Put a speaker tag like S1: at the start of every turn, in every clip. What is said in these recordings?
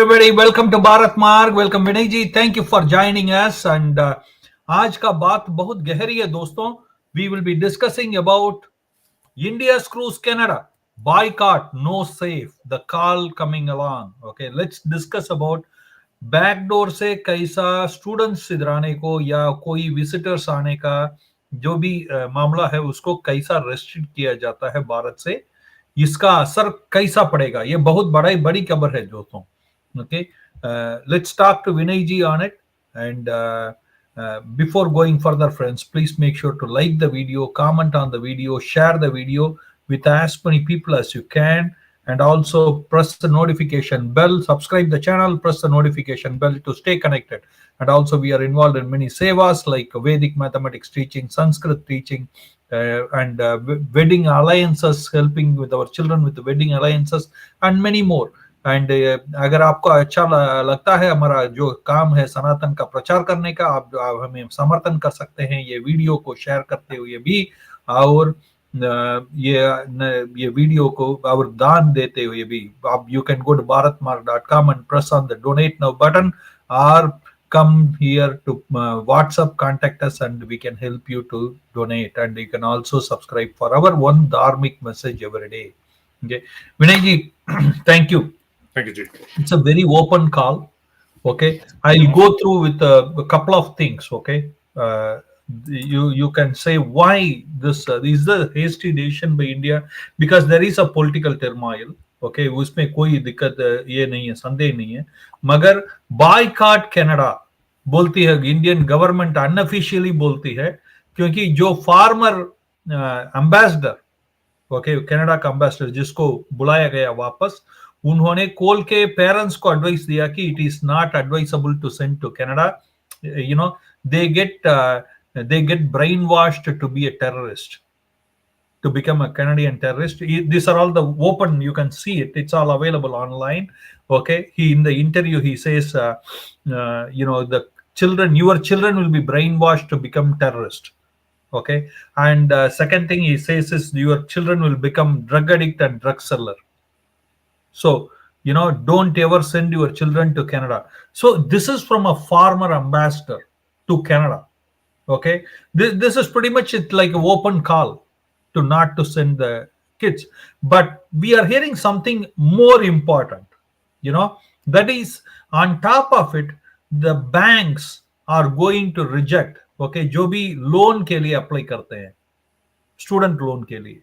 S1: everybody, welcome to Bharat Marg. Welcome Vinay ji. Thank you for joining us. And आज का बात बहुत गहरी है दोस्तों. We will be discussing about India screws Canada. Boycott, no safe. The call coming along. Okay, let's discuss about backdoor से कैसा students इधर आने को या कोई विजिटर्स आने का जो भी मामला है उसको कैसा रेस्ट्रिक्ट किया जाता है भारत से, इसका असर कैसा पड़ेगा. ये बहुत बड़ी खबर है दोस्तों. Okay, let's talk to Vinay ji on it. And before going further, friends, please make sure to like the video, comment on the video, share the video with as many people as you can, and also press the notification bell, subscribe the channel, press the notification bell to stay connected. And also we are involved in many sevas like Vedic mathematics teaching, Sanskrit teaching, and wedding alliances, helping with our children with the wedding alliances, and many more. And अगर आपको अच्छा लगता है हमारा जो काम है सनातन का प्रचार करने का, आप हमें समर्थन कर सकते हैं ये वीडियो को शेयर करते हुए भी, और ये वीडियो को और दान देते हुए भी. आप you can go to bharatmarg.com and press on the donate now button, or come here to WhatsApp, contact us and we can help you to donate. And you can also subscribe for our one dharmic message every day. Okay, Vinay ji, thank you.
S2: Thank you, Jay.
S1: It's a very open call. Okay, I'll go through with a couple of things. Okay, you can say why this is the hasty decision by India, because there is a political turmoil. Okay, उसमें कोई दिक्कत ये नहीं है, संदेह नहीं है. मगर बायकॉट कनाडा बोलती है इंडियन गवर्नमेंट, अनऑफिशियली बोलती है, क्योंकि जो फार्मर एम्बेसडर, ओके, कनाडा का एम्बेसडर जिसको बुलाया गया वापस, उन्होंने कोल के पेरेंट्स को एडवाइस दिया कि it is not advisable to send to Canada. You know, they get brainwashed to be a terrorist, to become a Canadian terrorist. These are all the open, you can see it, it's all available online. Okay, he in the interview he says the children, your children will be brainwashed to become terrorist. Okay, and second thing he says is your children will become drug addict and drug seller. So, don't ever send your children to Canada. So this is from a farmer ambassador to Canada. Okay, this is pretty much it, like an open call to not to send the kids. But we are hearing something more important, that is, on top of it, the banks are going to reject, okay, जो भी loan के लिए apply करते हैं, student loan के लिए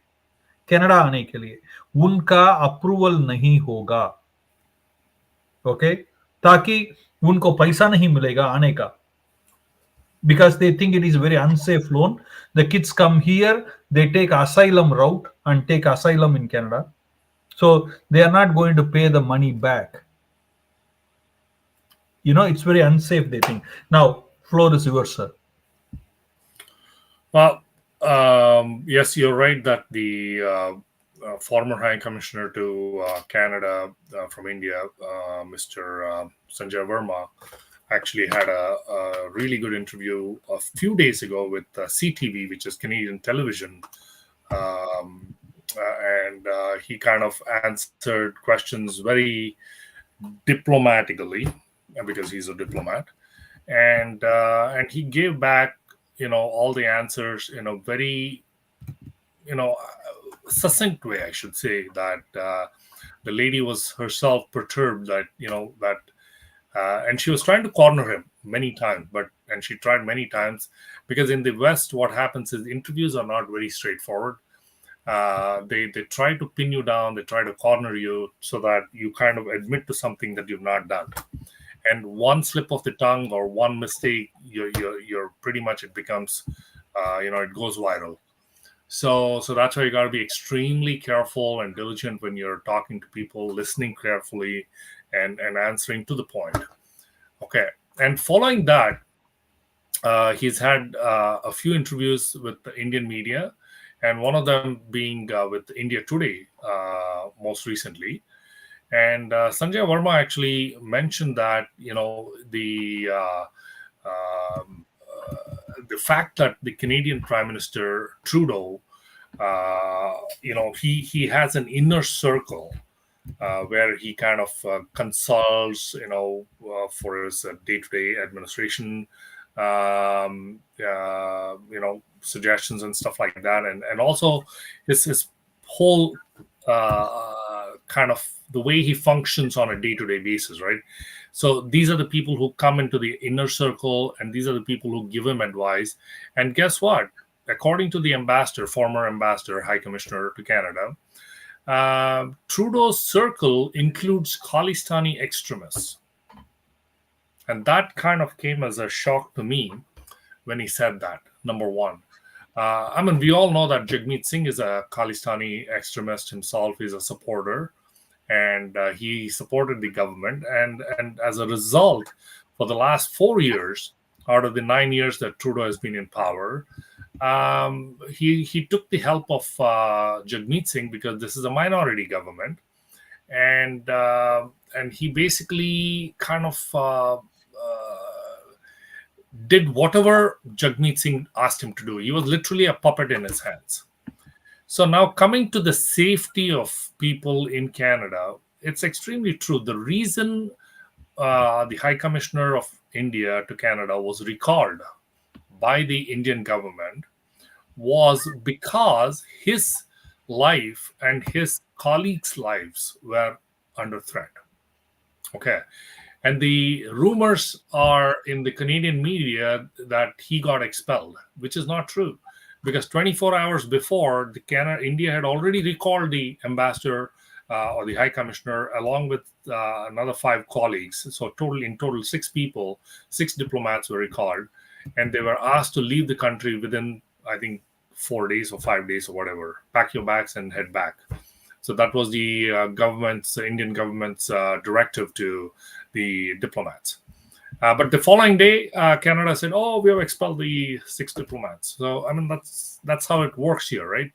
S1: Canada आने के लिए, उनका अप्रूवल नहीं होगा. ओके, ताकि उनको पैसा नहीं मिलेगा आने का, because they think it is very unsafe loan. The kids come here, they take asylum route and take asylum in Canada, so they are not going to pay the money back. It's very unsafe, they think. Now floor is yours, sir.
S2: Well, yes, you're right that the former High Commissioner to Canada from India, Mr. Sanjay Verma, actually had a really good interview a few days ago with CTV, which is Canadian television. And he kind of answered questions very diplomatically, because he's a diplomat. And he gave back, all the answers in a very, succinct way, I should say, that the lady was herself perturbed that, and she was trying to corner him many times, and she tried many times, because in the West, what happens is interviews are not very straightforward. They try to pin you down, they try to corner you so that you kind of admit to something that you've not done. And one slip of the tongue or one mistake, you're pretty much, it becomes, it goes viral. So that's why you got to be extremely careful and diligent when you're talking to people, listening carefully, and answering to the point. Okay, and following that, he's had a few interviews with the Indian media, and one of them being with India Today most recently. And Sanjay Verma actually mentioned that the fact that the Canadian Prime Minister Trudeau, he has an inner circle where he kind of consults, for his day-to-day administration, suggestions and stuff like that, and also his whole kind of the way he functions on a day-to-day basis, right? So these are the people who come into the inner circle, and these are the people who give him advice. And guess what? According to the ambassador, former ambassador, high commissioner to Canada, Trudeau's circle includes Khalistani extremists. And that kind of came as a shock to me when he said that, number one. We all know that Jagmeet Singh is a Khalistani extremist himself. He's a supporter, and he supported the government. And as a result, for the last 4 years, out of the 9 years that Trudeau has been in power, he took the help of Jagmeet Singh, because this is a minority government, and he basically kind of did whatever Jagmeet Singh asked him to do. He was literally a puppet in his hands. So now, coming to the safety of people in Canada, it's extremely true. The reason the High Commissioner of India to Canada was recalled by the Indian government was because his life and his colleagues' lives were under threat. Okay. And the rumors are in the Canadian media that he got expelled, which is not true, because 24 hours before, India had already recalled the ambassador or the High Commissioner, along with another 5 colleagues. So in total, 6 people, 6 diplomats were recalled, and they were asked to leave the country within, I think, 4 days or 5 days or whatever. Pack your bags and head back. So that was the Indian government's directive to the diplomats. But the following day, Canada said, "Oh, we have expelled the 6 diplomats." So that's how it works here, right?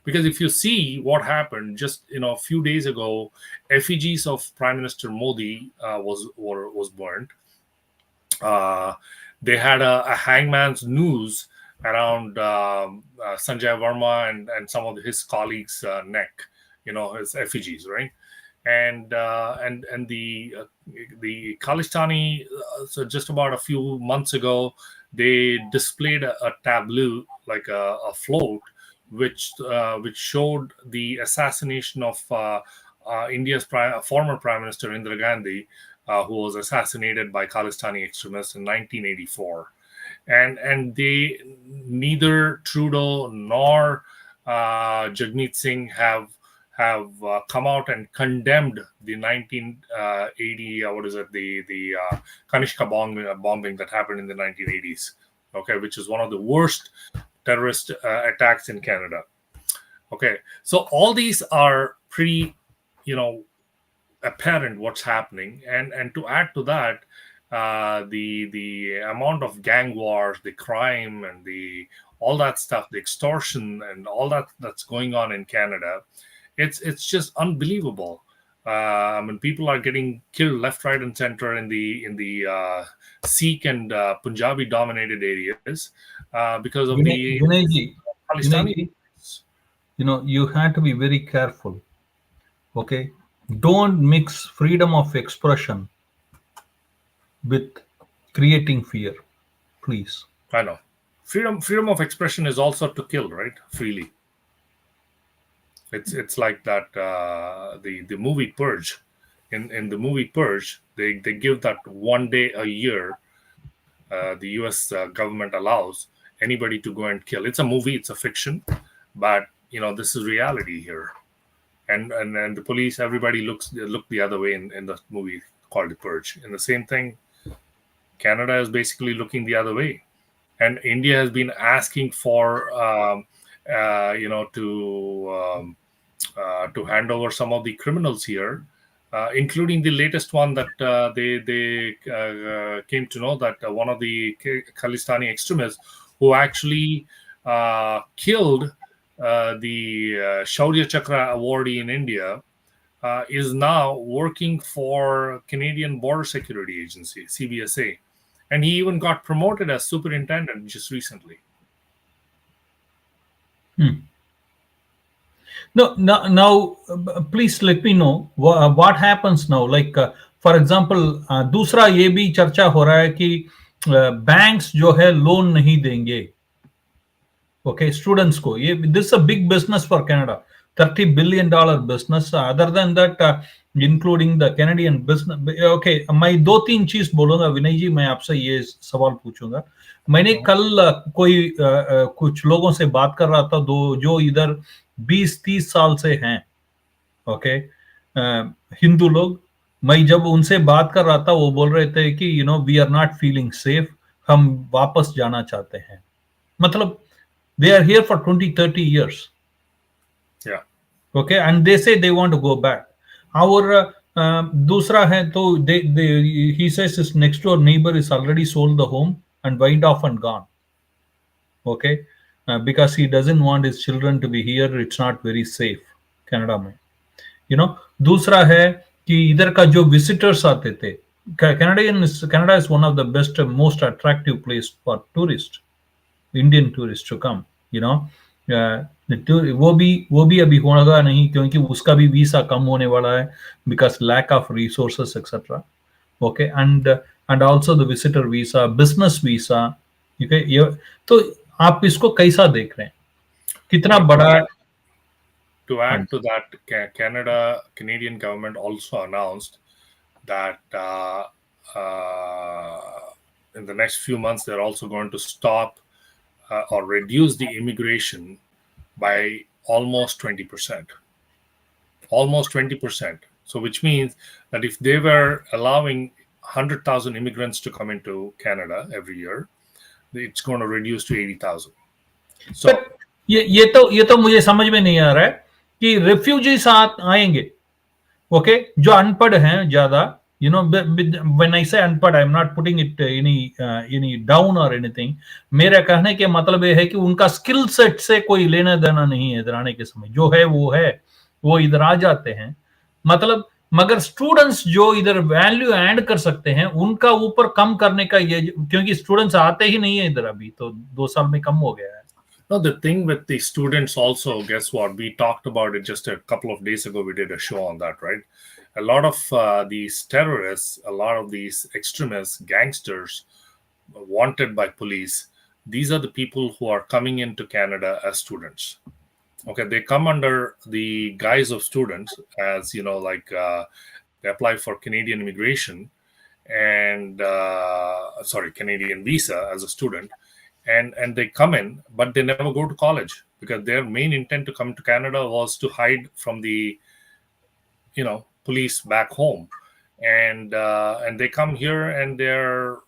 S2: Because if you see what happened just a few days ago, effigies of Prime Minister Modi was burnt. They had a hangman's noose around Sanjay Verma and some of his colleagues' neck. His effigies, right? And the Khalistani, so just about a few months ago, they displayed a tableau, like a float, which showed the assassination of India's former Prime Minister Indira Gandhi, who was assassinated by Khalistani extremists in 1984. And neither Trudeau nor Jagmeet Singh have come out and condemned the 1980 the Kanishka bombing that happened in the 1980s, okay, which is one of the worst terrorist attacks in Canada. Okay, so all these are pretty apparent what's happening, and to add to that, the amount of gang wars, the crime, and all that stuff, the extortion and all that's going on in Canada, it's just unbelievable. People are getting killed left, right, and center in the Sikh and Punjabi dominated areas because of the
S1: Vinayji,
S2: Palestinian.
S1: you had to be very careful. Okay, don't mix freedom of expression with creating fear, please.
S2: I know. Freedom of expression is also to kill, right? Freely. It's like that the movie Purge. In the movie Purge, they give that 1 day a year. The U.S. Government allows anybody to go and kill. It's a movie, it's a fiction, but this is reality here. And the police, everybody look the other way in the movie called The Purge. And the same thing, Canada is basically looking the other way, and India has been asking for to hand over some of the criminals here, including the latest one that they came to know that one of the Khalistani extremists who actually killed the Shaurya Chakra awardee in India is now working for Canadian Border Security Agency, CBSA. And he even got promoted as superintendent just recently.
S1: No, no, now, please let me know what happens now. Like, for example, दूसरा ये भी चर्चा हो रहा है कि banks जो है लोन नहीं देंगे, ओके, स्टूडेंट्स को. ये this a big business for Canada, $30 billion business. Other than that, including the Canadian business. Okay, मैं दो तीन चीज बोलूंगा विनय जी. मैं आपसे ये सवाल पूछूंगा. मैंने कल कोई कुछ लोगों से बात कर रहा था, दो जो इधर 20-30 साल से हैं, ओके, हिंदू लोग. मैं जब उनसे बात कर रहा था, वो बोल रहे थे कि we are not feeling safe, हम वापस जाना चाहते हैं. मतलब they are here for 20-30 years,
S2: Yeah.
S1: okay, and they say they want to go back. Our दूसरा है तो he says his next door neighbor is already sold the home and went off and gone, okay, because he doesn't want his children to be here. It's not very safe Canada में. दूसरा है कि इधर का जो visitors आते थे, Canada is one of the best most attractive place for tourist, Indian tourist to come. You know वो भी अभी होगा नहीं, क्योंकि उसका भी वीसा कम होने वाला है, because lack of resources etcetera. Okay, and also the visitor visa, business visa. ये तो आप इसको कैसा देख रहे हैं, कितना
S2: No,
S1: बड़ा?
S2: to
S1: हाँ
S2: add
S1: जी.
S2: to that, Canadian government also announced that in the next few months they're also going to stop or reduce the immigration by almost 20%. Almost 20%. So, which means that if they were allowing 100,000 immigrants to come into Canada every year, it's going to reduce to 80,000. So,
S1: but ये तो मुझे समझ में नहीं आ रहा है कि refugees आएंगे, ओके, जो अनपढ़ हैं ज्यादा. व्हेन आई से अनपढ़, I am not putting it any down और एनीथिंग. मेरा कहने के मतलब ये है कि उनका स्किल सेट से कोई लेना देना नहीं है. इधर आने के समय जो है वो इधर आ जाते हैं. मतलब मगर स्टूडेंट्स जो इधर वैल्यू ऐड कर सकते हैं, उनका ऊपर कम करने का ये, क्योंकि स्टूडेंट्स आते ही नहीं है इधर. अभी तो 2 साल में कम हो गया है.
S2: no, the thing with the students also, guess what? We talked about it just a couple of days ago. We did a show on that, right? A lot of these terrorists, a lot of these extremists, gangsters, wanted by police, these are the people who are coming into Canada as students. Okay, they come under the guise of students, as like they apply for Canadian immigration and Canadian visa as a student, and they come in, but they never go to college because their main intent to come to Canada was to hide from the police back home, and they come here and they're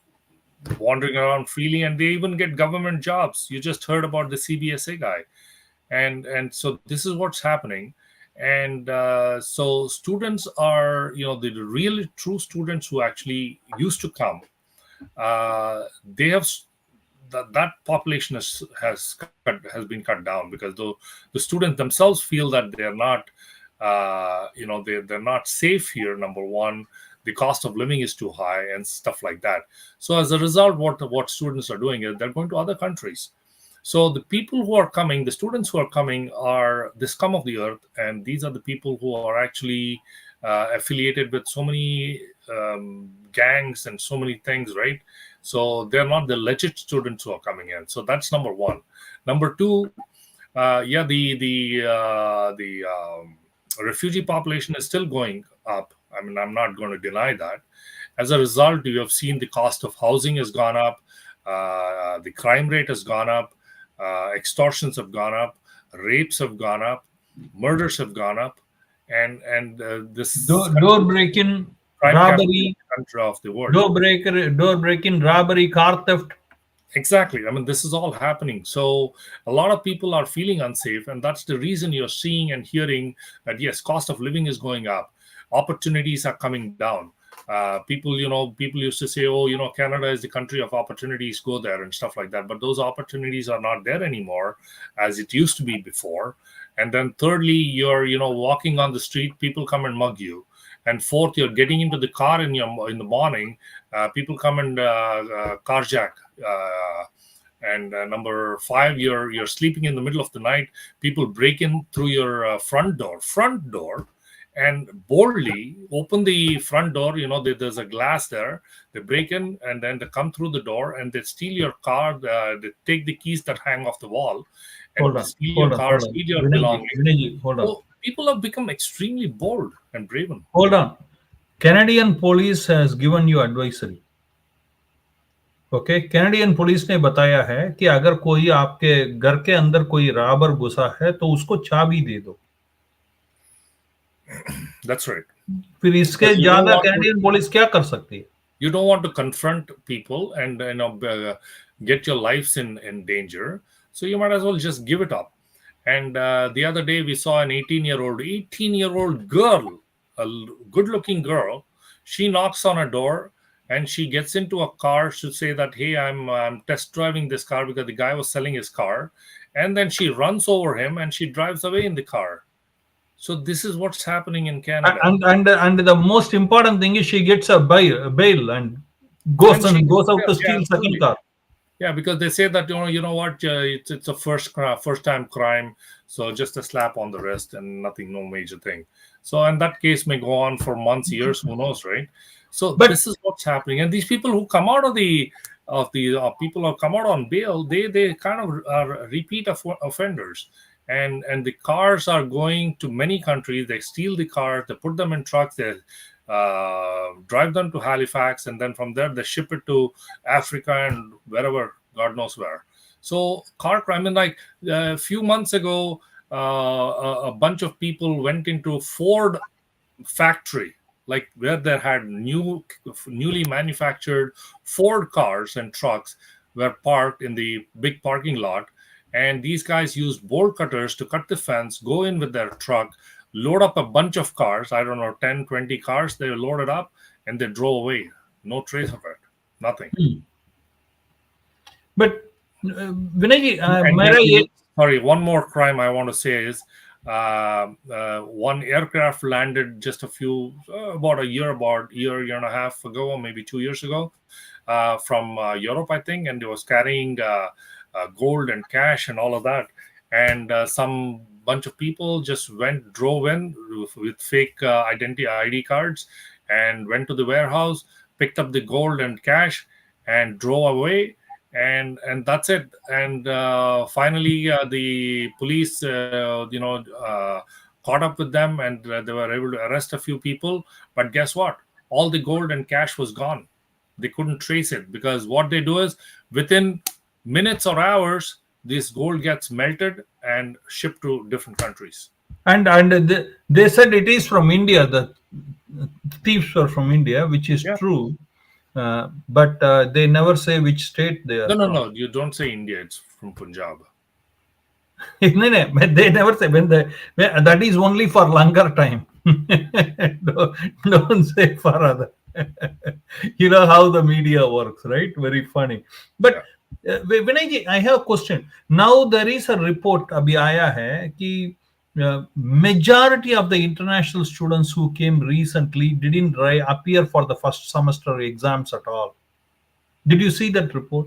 S2: wandering around freely, and they even get government jobs. You just heard about the CBSA guy, and so this is what's happening. And so students are the really true students who actually used to come. They have that population has been cut down because the students themselves feel that they're not they're not safe here. Number one, the cost of living is too high and stuff like that. So as a result, what students are doing is they're going to other countries. So the people who are coming, the students who are coming, are the scum of the earth, and these are the people who are actually affiliated with so many gangs and so many things, right? So they're not the legit students who are coming in. So that's number one. Number two, the refugee population is still going up. I mean, I'm not going to deny that. As a result, you have seen the cost of housing has gone up, the crime rate has gone up, extortions have gone up, rapes have gone up, murders have gone up, and this
S1: door breaking,
S2: crime
S1: robbery,
S2: country of the world.
S1: door breaking, robbery, car theft.
S2: Exactly. I mean, this is all happening. So a lot of people are feeling unsafe, and that's the reason you're seeing and hearing that yes, cost of living is going up, opportunities are coming down. People used to say, oh, Canada is the country of opportunities, go there and stuff like that. But those opportunities are not there anymore as it used to be before. And then thirdly, you're, walking on the street, people come and mug you. And fourth, you're getting into the car in the morning, people come and carjack, And number 5, you're sleeping in the middle of the night. People break in through your front door, and boldly open the front door. There's a glass there. They break in, and then they come through the door, and they steal your car. They take the keys that hang off the wall,
S1: Hold
S2: and
S1: on,
S2: steal your
S1: hold on,
S2: car,
S1: hold on.
S2: steal your
S1: Vinayji,
S2: belongings.
S1: Vinayji, hold on.
S2: So people have become extremely bold and braven.
S1: Hold on. Canadian police has given you advisory. Okay, Canadian police ने बताया है कि अगर कोई आपके घर के अंदर कोई रॉबर घुसा है तो उसको चाबी दे दो.
S2: That's right.
S1: फिर इसके
S2: Because
S1: ज्यादा कैनेडियन पुलिस क्या कर सकती है?
S2: you don't want to confront people and get your lives in danger, so you might as well just give it up. And the other day we saw an 18-year-old girl, a good looking girl. She knocks on a door, and she gets into a car to say that, hey, I'm test driving this car because the guy was selling his car. And then she runs over him and she drives away in the car. So this is what's happening in Canada.
S1: And the most important thing is she gets a bail and goes
S2: And she
S1: out to
S2: yeah,
S1: steal second
S2: absolutely.
S1: car.
S2: Yeah, because they say that you know what, it's a first time crime, so just a slap on the wrist and nothing, no major thing. So, and that case may go on for months, years, who knows, right? So
S1: But
S2: this is what's happening, and these people who come out of the people who come out on bail, they kind of are repeat offenders, and the cars are going to many countries. They steal the cars, they put them in trucks, they drive them to Halifax, and then from there they ship it to Africa and wherever, God knows where. So car crime, and like a few months ago, a bunch of people went into Ford factory, like where they had newly manufactured Ford cars and trucks were parked in the big parking lot, and these guys used bolt cutters to cut the fence, go in with their truck, load up a bunch of cars, I don't know, 10, 20 cars. They loaded up and they drove away. No trace of it. Nothing.
S1: But Vinay,
S2: sorry, one more crime I want to say is one aircraft landed just about a year and a half ago, or maybe 2 years ago, from Europe, I think, and it was carrying gold and cash and all of that. And some bunch of people just drove in with fake identity ID cards and went to the warehouse, picked up the gold and cash, and drove away. And that's it. And finally, the police, caught up with them, and they were able to arrest a few people. But guess what? All the gold and cash was gone. They couldn't trace it, because what they do is, within minutes or hours, this gold gets melted and shipped to different countries.
S1: And they said it is from India. The thieves were from India, which is true. But they never say which state they are from.
S2: No. You don't say India. It's from Punjab.
S1: They never say that is only for longer time. Don't say for other. You know how the media works, right? Very funny. But Vinay, I have a question. Now there is a report abhi aaya hai ki majority of the international students who came recently didn't appear for the first semester exams at all. Did you see that report?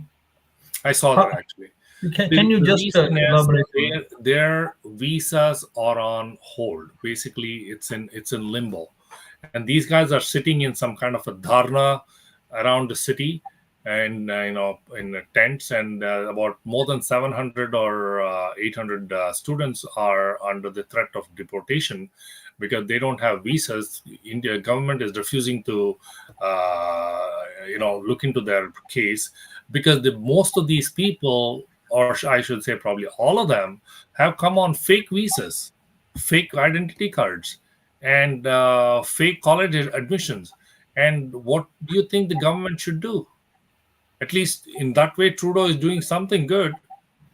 S2: I saw that, actually.
S1: Can you just elaborate?
S2: Their visas are on hold. Basically, it's in limbo, and these guys are sitting in some kind of a dharna around the city, and in tents, and about more than 700 or 800 students are under the threat of deportation because they don't have visas. India government is refusing to look into their case, because most of these people, or I should say probably all of them, have come on fake visas, fake identity cards, and fake college admissions. And what do you think the government should do? At least in that way, Trudeau is doing something good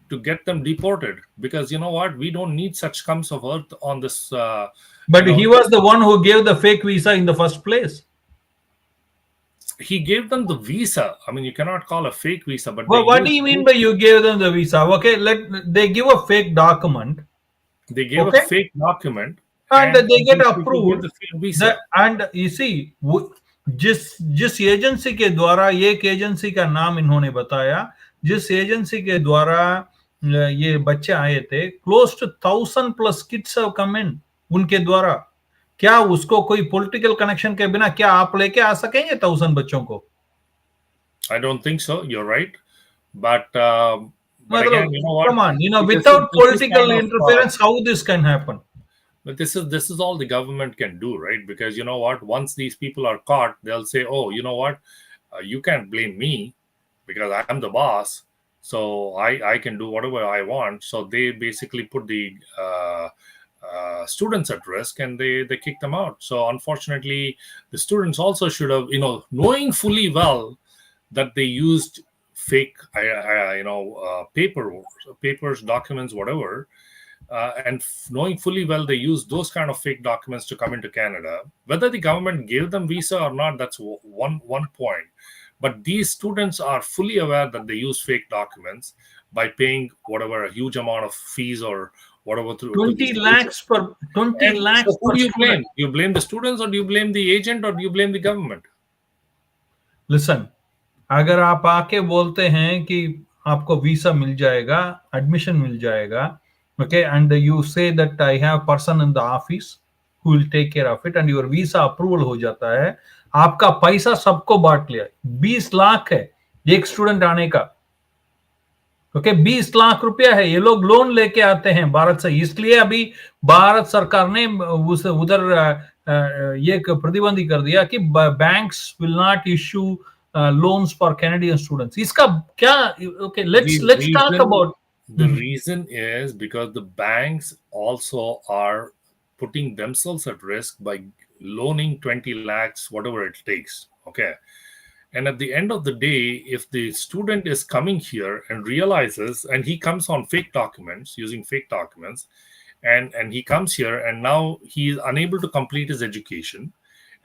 S2: to get them deported, because you know what? We don't need such scums of earth on this.
S1: But he was the one who gave the fake visa in the first place.
S2: He gave them the visa. I mean, you cannot call a fake visa. But
S1: well, what do you mean by you gave them the visa? Okay, they give a fake document.
S2: They gave a fake document,
S1: and they get approved.
S2: The fake visa.
S1: And you see, जिस agency के द्वारा एक agency का नाम इन्होंने बताया, जिस agency के द्वारा ये बच्चे आए थे, close to 1,000+ kids have come in उनके द्वारा। क्या उसको कोई पॉलिटिकल कनेक्शन के बिना क्या आप लेके आ सकेंगे 1,000 बच्चों को?
S2: I don't think so. You're right, but again,
S1: मतलब
S2: you know what?
S1: come on,
S2: This is
S1: without
S2: this is kind
S1: political
S2: of
S1: interference, how this can happen?
S2: but this is all the government can do, right? Because you know what? Once these people are caught, they'll say, "Oh, you know what? You can't blame me because I'm the boss, so I can do whatever I want." So they basically put the students at risk, and they kick them out. So unfortunately, the students also should have, knowing fully well that they used fake, papers, documents, whatever, and knowing fully well they used those kind of fake documents to come into Canada. Whether the government gave them visa or not, that's one point. But these students are fully aware that they use fake documents by paying whatever a huge amount of fees or whatever to
S1: 20
S2: these agents.
S1: lakhs per 20
S2: And
S1: lakhs
S2: so, who
S1: per
S2: do you
S1: student.
S2: blame? Do you blame the students, or do you blame the agent, or do you blame the government?
S1: Listen, अगर आप आके बोलते हैं कि आपको visa मिल जाएगा, admission मिल जाएगा, okay, and you say that I have person in the office who will take care of it, and your visa approval हो जाता है, आपका पैसा सबको बांट लिया। 20 लाख है एक स्टूडेंट आने का, ओके, 20 लाख रुपया है। ये लोग लोन लेके आते हैं भारत से, इसलिए अभी भारत सरकार ने उधर ये प्रतिबंध कर दिया कि banks will not issue loans for Canadian students. इसका क्या? Okay, let's talk about.
S2: The reason is because the banks also are putting themselves at risk by loaning 20 lakhs, whatever it takes. Okay. And at the end of the day, if the student is coming here and realizes, and he comes on fake documents, using fake documents, and he comes here and now he is unable to complete his education.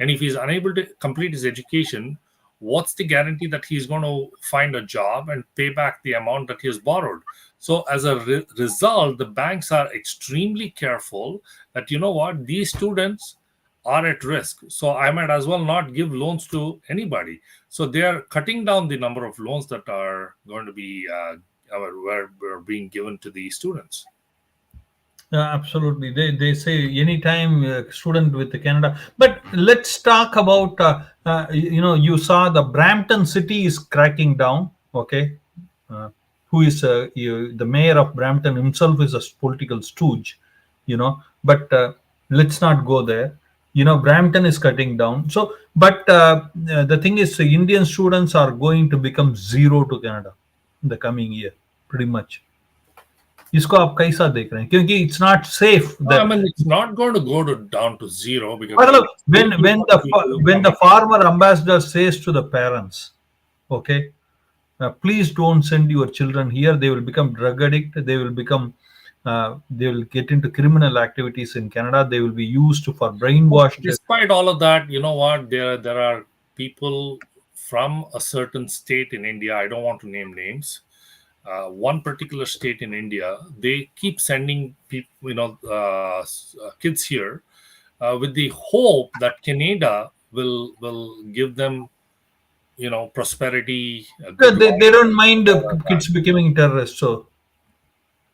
S2: And if he's unable to complete his education, what's the guarantee that he's going to find a job and pay back the amount that he has borrowed? So as a result, the banks are extremely careful that, you know what, these students are at risk, so I might as well not give loans to anybody. So they are cutting down the number of loans that are going to be were being given to the students.
S1: Absolutely. They say anytime student with Canada. But let's talk about, you saw the Brampton city is cracking down. Okay. Who is the mayor of Brampton himself is a political stooge, but let's not go there. Brampton is cutting down. So, but the thing is, Indian students are going to become zero to Canada in the coming year, pretty much. इसको आप कैसा देख रहे हैं? क्योंकि it's not safe.
S2: I mean, it's not going to go down to zero because
S1: when the former ambassador says to the parents, okay, please don't send your children here. They will become drug addict. They will get into criminal activities in Canada. They will be used for brainwashed.
S2: Despite all of that, you know what? There are people from a certain state in India. I don't want to name names. One particular state in India, they keep sending people, kids here, with the hope that Canada will give them, prosperity.
S1: They don't mind kids becoming terrorists.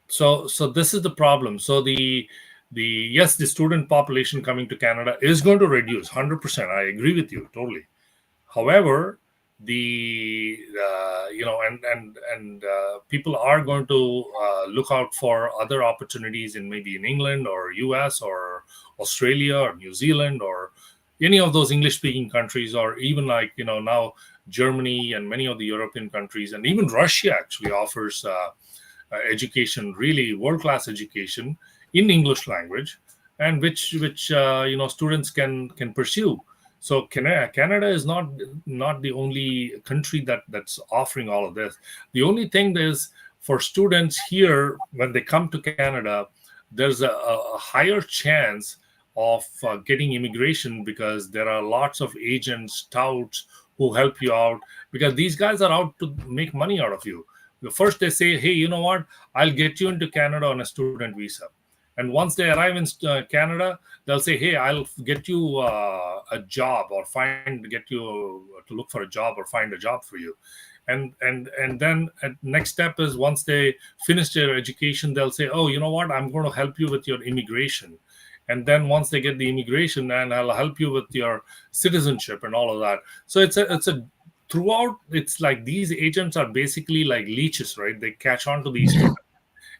S2: So this is the problem. So the yes, the student population coming to Canada is going to reduce 100%. I agree with you totally. However, the people are going to look out for other opportunities in maybe in England or US or Australia or New Zealand or any of those English speaking countries, or even like now Germany and many of the European countries, and even Russia actually offers education, really world class education in English language, and which students can pursue. So Canada is not the only country that's offering all of this. The only thing is, for students here, when they come to Canada, there's a higher chance of getting immigration, because there are lots of agents, touts who help you out, because these guys are out to make money out of you. First they say, hey, you know what, I'll get you into Canada on a student visa. And once they arrive in Canada, they'll say, "Hey, I'll get you a job, or get you to look for a job, or find a job for you." And then next step is, once they finish their education, they'll say, "Oh, you know what? I'm going to help you with your immigration." And then once they get the immigration, and I'll help you with your citizenship and all of that. So it's a throughout. It's like these agents are basically like leeches, right? They catch on to these students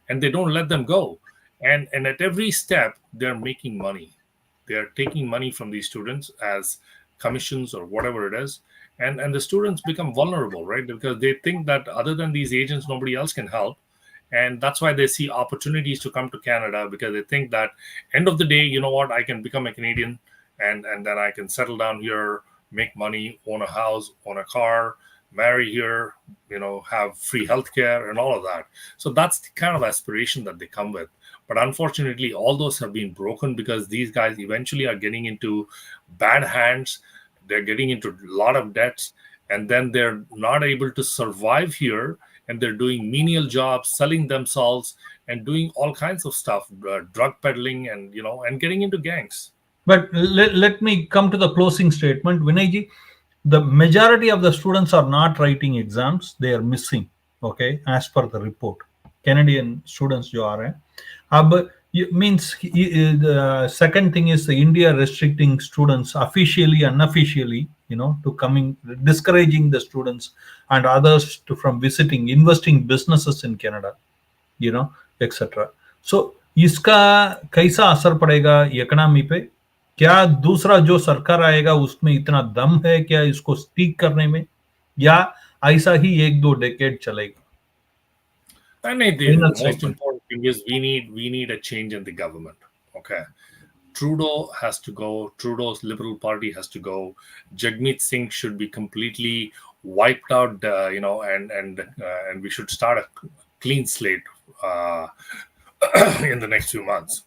S2: and they don't let them go. And at every step, they're making money. They're taking money from these students as commissions or whatever it is. And the students become vulnerable, right? Because they think that other than these agents, nobody else can help. And that's why they see opportunities to come to Canada, because they think that end of the day, you know what, I can become a Canadian, and then I can settle down here, make money, own a house, own a car, marry here, have free healthcare and all of that. So that's the kind of aspiration that they come with. But unfortunately, all those have been broken, because these guys eventually are getting into bad hands. They're getting into a lot of debts, and then they're not able to survive here, and they're doing menial jobs, selling themselves, and doing all kinds of stuff, drug peddling, and getting into gangs.
S1: But let me come to the closing statement, Vinayji. The majority of the students are not writing exams; they are missing. Okay, as per the report, Canadian students जो आ रहे हैं. अब means the second thing is the India restricting students officially, unofficially, to coming, discouraging the students and others from visiting, investing businesses in Canada, etc. So इसका कैसा असर पड़ेगा economy पे? क्या दूसरा जो सरकार आएगा उसमें इतना दम है क्या इसको स्पीक करने में, या ऐसा ही एक दो डेकेड चलेगा?
S2: And the
S1: final
S2: most
S1: statement.
S2: important thing is we need a change in the government. Okay. Trudeau has to go. Trudeau's Liberal Party has to go. Jagmeet Singh should be completely wiped out, and we should start a clean slate uh, in the next few months.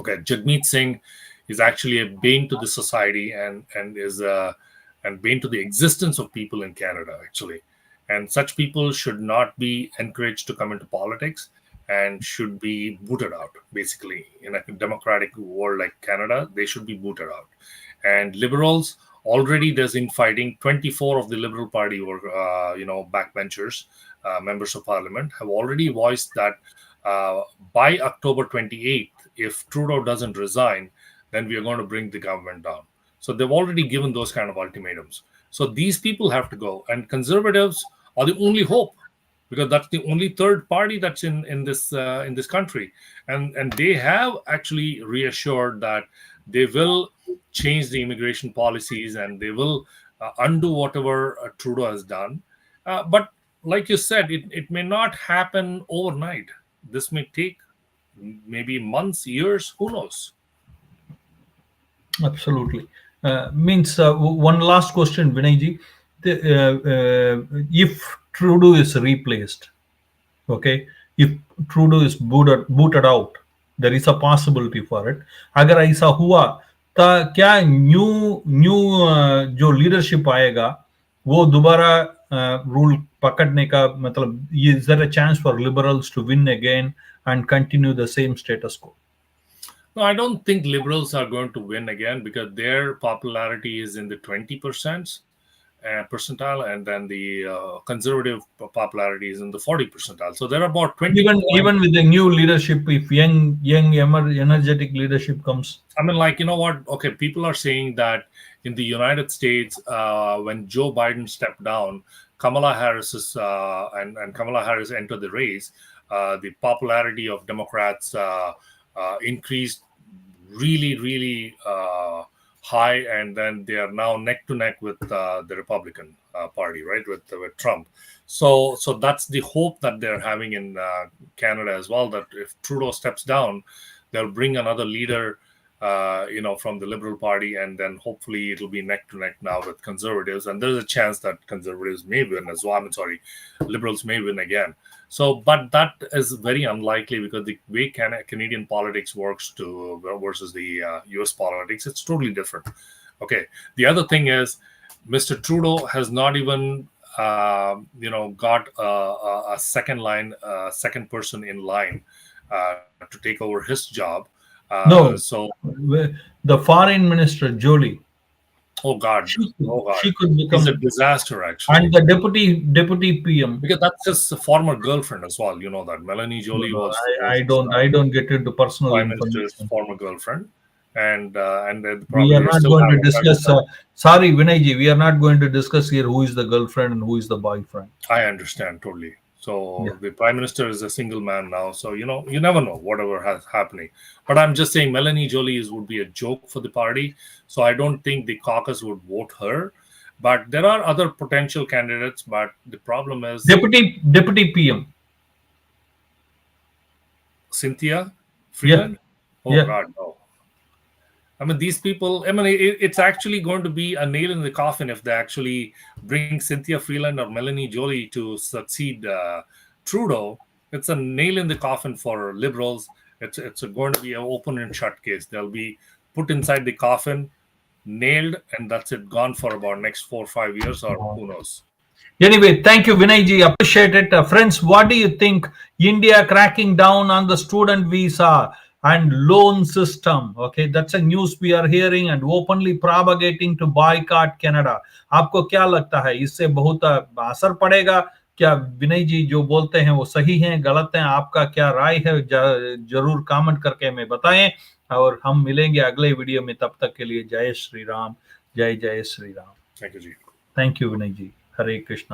S2: Okay, Jagmeet Singh is actually a bane to the society, and is and bane to the existence of people in Canada, actually. And such people should not be encouraged to come into politics, and should be booted out. Basically, in a democratic world like Canada, they should be booted out. And liberals, already there's infighting. 24 of the Liberal Party, or backbenchers, members of Parliament, have already voiced that uh, by October 28th, if Trudeau doesn't resign, then we are going to bring the government down. So they've already given those kind of ultimatums. So these people have to go, and conservatives are the only hope, because that's the only third party that's in this country, and they have actually reassured that they will change the immigration policies, and they will undo whatever Trudeau has done. But like you said, it may not happen overnight. This may take maybe months, years, who knows.
S1: Absolutely. Means one last question, Vinayji. If Trudeau is replaced, okay, if Trudeau is booted out, there is a possibility for it. अगर ऐसा हुआ तो क्या new जो leadership आएगा वो दोबारा rule पकड़ने का, मतलब is there a chance for liberals to win again and continue the same status quo?
S2: No, I don't think liberals are going to win again, because their popularity is in the 20% percentile, and then the conservative popularity is in the 40 percentile. So there are about 20 points.
S1: Even with the new leadership, if young energetic leadership comes.
S2: I mean, like, you know what? Okay, people are saying that in the United States, when Joe Biden stepped down, Kamala Harris and Kamala Harris entered the race, the popularity of Democrats increased really, really high, and then they are now neck to neck with the Republican Party, right, with Trump. So that's the hope that they're having in Canada as well. That if Trudeau steps down, they'll bring another leader, from the Liberal Party, and then hopefully it'll be neck to neck now with conservatives. And there's a chance that conservatives may win as well. I'm sorry, liberals may win again. So, but that is very unlikely, because the way Canadian politics works versus the US politics, it's totally different. Okay. The other thing is, Mr. Trudeau has not even, got a second person in line to take over his job.
S1: No,
S2: So,
S1: the foreign minister Jolie,
S2: oh God, oh God,
S1: she could
S2: he's a
S1: become,
S2: disaster
S1: and
S2: actually.
S1: the deputy PM.
S2: Because that's his former girlfriend as well. You know that Melanie
S1: No,
S2: Jolie
S1: no,
S2: was
S1: I don't get into personal
S2: prime minister's
S1: information.
S2: former girlfriend, and they
S1: We
S2: probably
S1: are
S2: they
S1: not
S2: still
S1: going
S2: have
S1: to
S2: affairs.
S1: discuss. Sorry, Vinayji, we are not going to discuss here who is the girlfriend and who is the boyfriend.
S2: I understand totally.
S1: Yeah.
S2: So the prime minister is a single man now. So you never know whatever has happening. But I'm just saying Melanie Jolie would be a joke for the party. So I don't think the caucus would vote her. But there are other potential candidates. But the problem is
S1: Deputy PM.
S2: Cynthia
S1: Yeah,
S2: Freeland. Oh
S1: yeah.
S2: God, no. I mean, these people, I mean, it's actually going to be a nail in the coffin if they actually bring Cynthia Freeland or Melanie Jolie to succeed Trudeau. It's a nail in the coffin for liberals. It's going to be an open and shut case. They'll be put inside the coffin, nailed, and that's it, gone for about next 4 or 5 years, or who knows.
S1: Anyway, thank you, Vinayji. Appreciate it. Friends, what do you think? India cracking down on the student visa and loan system. Okay, that's a news we are hearing and openly propagating to boycott Canada. आपको क्या लगता है इससे बहुत असर पड़ेगा? क्या विनय जी जो बोलते हैं वो सही हैं, गलत हैं? आपका क्या राय है? जरूर कमेंट करके हमें बताएं और हम मिलेंगे अगले वीडियो में। तब तक के लिए जय श्री राम, जय जय Shri Ram.
S2: Thank you, Ji.
S1: Thank you Vinay ji. Hare Krishna.